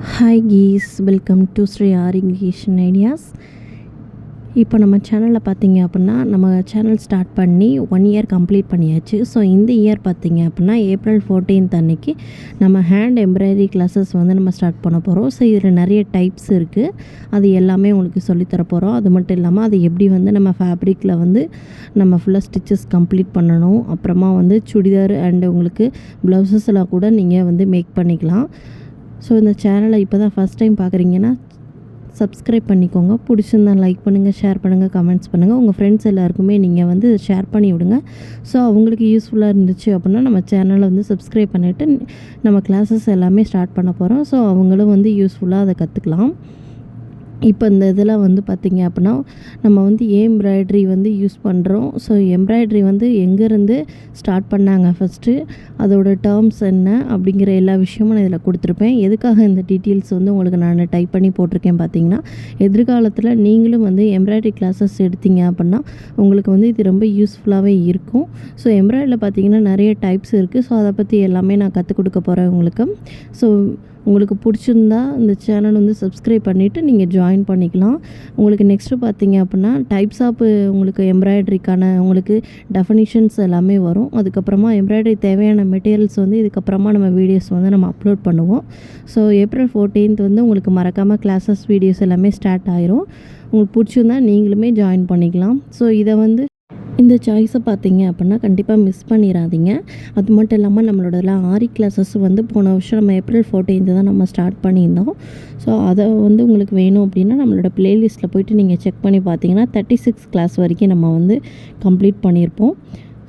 Hi guys, welcome to Sri ஆரிகேஷன் ideas. இப்போ நம்ம சேனலில் பார்த்தீங்க அப்படின்னா நம்ம சேனல் ஸ்டார்ட் பண்ணி 1 இயர் கம்ப்ளீட் பண்ணியாச்சு. ஸோ இந்த இயர் பார்த்தீங்க அப்படின்னா April 14th அன்னைக்கு நம்ம ஹேண்ட் எம்ப்ராய்டரி கிளாஸஸ் வந்து நம்ம ஸ்டார்ட் பண்ண போகிறோம். ஸோ இதில் நிறைய டைப்ஸ் இருக்குது, அது எல்லாமே உங்களுக்கு சொல்லித்தர போகிறோம். அது மட்டும் இல்லாமல் அது எப்படி வந்து நம்ம ஃபேப்ரிக்கில் வந்து நம்ம ஃபுல்லாக ஸ்டிச்சஸ் கம்ப்ளீட் பண்ணணும், அப்புறமா வந்து சுடிதார் அண்டு உங்களுக்கு ப்ளவுசஸ் எல்லாம் கூட நீங்கள் வந்து மேக் பண்ணிக்கலாம். ஸோ இந்த சேனலை இப்போ தான் ஃபஸ்ட் டைம் பார்க்குறீங்கன்னா சப்ஸ்கிரைப் பண்ணிக்கோங்க. பிடிச்சிருந்தா லைக் பண்ணுங்கள், ஷேர் பண்ணுங்கள், கமெண்ட்ஸ் பண்ணுங்கள். உங்கள் ஃப்ரெண்ட்ஸ் எல்லாருக்குமே நீங்கள் வந்து ஷேர் பண்ணி விடுங்க. ஸோ அவங்களுக்கு யூஸ்ஃபுல்லாக இருந்துச்சு அப்படின்னா நம்ம சேனலை வந்து சப்ஸ்கிரைப் பண்ணிவிட்டு நம்ம கிளாஸஸ் எல்லாமே ஸ்டார்ட் பண்ண போகிறோம். ஸோ அவங்களும் வந்து யூஸ்ஃபுல்லாக அதை கற்றுக்கலாம். இப்போ இந்த இதில் வந்து பார்த்திங்க அப்படின்னா நம்ம வந்து எம்ப்ராய்ட்ரி வந்து யூஸ் பண்ணுறோம். ஸோ எம்ப்ராய்ட்ரி வந்து எங்கேருந்து ஸ்டார்ட் பண்ணாங்க ஃபஸ்ட்டு, அதோட டேர்ம்ஸ் என்ன அப்படிங்கிற எல்லா விஷயமும் நான் இதில் கொடுத்துருப்பேன். எதுக்காக இந்த டீட்டெயில்ஸ் வந்து உங்களுக்கு நான் டைப் பண்ணி போட்டிருக்கேன் பார்த்திங்கன்னா, எதிர்காலத்தில் நீங்களும் வந்து எம்ப்ராய்ட்ரி கிளாஸஸ் எடுத்தீங்க அப்படின்னா உங்களுக்கு வந்து இது ரொம்ப யூஸ்ஃபுல்லாகவே இருக்கும். ஸோ எம்ப்ராய்டரியில் பார்த்திங்கன்னா நிறைய டைப்ஸ் இருக்குது. ஸோ அதை பற்றி எல்லாமே நான் கற்றுக் கொடுக்க போகிறேன் உங்களுக்கு. ஸோ உங்களுக்கு பிடிச்சிருந்தா இந்த சேனல் வந்து சப்ஸ்கிரைப் பண்ணிவிட்டு நீங்கள் ஜாயின் பண்ணிக்கலாம். உங்களுக்கு நெக்ஸ்ட்டு பார்த்தீங்க அப்படின்னா டைப்ஸ் ஆஃப் உங்களுக்கு எம்ப்ராய்டரிக்கான உங்களுக்கு டெஃபினிஷன்ஸ் எல்லாமே வரும். அதுக்கப்புறமா எம்ப்ராய்டரி தேவையான மெட்டீரியல்ஸ் வந்து இதுக்கப்புறமா நம்ம வீடியோஸ் வந்து நம்ம அப்லோட் பண்ணுவோம். ஸோ April 14th வந்து உங்களுக்கு மறக்காமல் கிளாஸஸ் வீடியோஸ் எல்லாமே ஸ்டார்ட் ஆயிரும். உங்களுக்கு பிடிச்சிருந்தா நீங்களுமே ஜாயின் பண்ணிக்கலாம். ஸோ இதை வந்து இந்த சாய்ஸை பார்த்தீங்க அப்படின்னா கண்டிப்பாக மிஸ் பண்ணிடாதீங்க. அது மட்டும் இல்லாமல் நம்மளோட ஆரி கிளாஸஸ் வந்து போன வருஷம் நம்ம April 14th தான் நம்ம ஸ்டார்ட் பண்ணியிருந்தோம். ஸோ அதை வந்து உங்களுக்கு வேணும் அப்படின்னா நம்மளோட ப்ளேலிஸ்ட்டில் போய்ட்டு நீங்கள் செக் பண்ணி பார்த்தீங்கன்னா 36 கிளாஸ் வரைக்கும் நம்ம வந்து கம்ப்ளீட் பண்ணியிருப்போம்.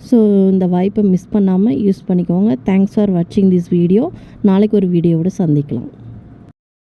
ஸோ இந்த வாய்ப்பை மிஸ் பண்ணாமல் யூஸ் பண்ணிக்கோங்க. தேங்க்ஸ் ஃபார் வாட்சிங் திஸ் வீடியோ. நாளைக்கு ஒரு வீடியோவோட சந்திக்கலாம்.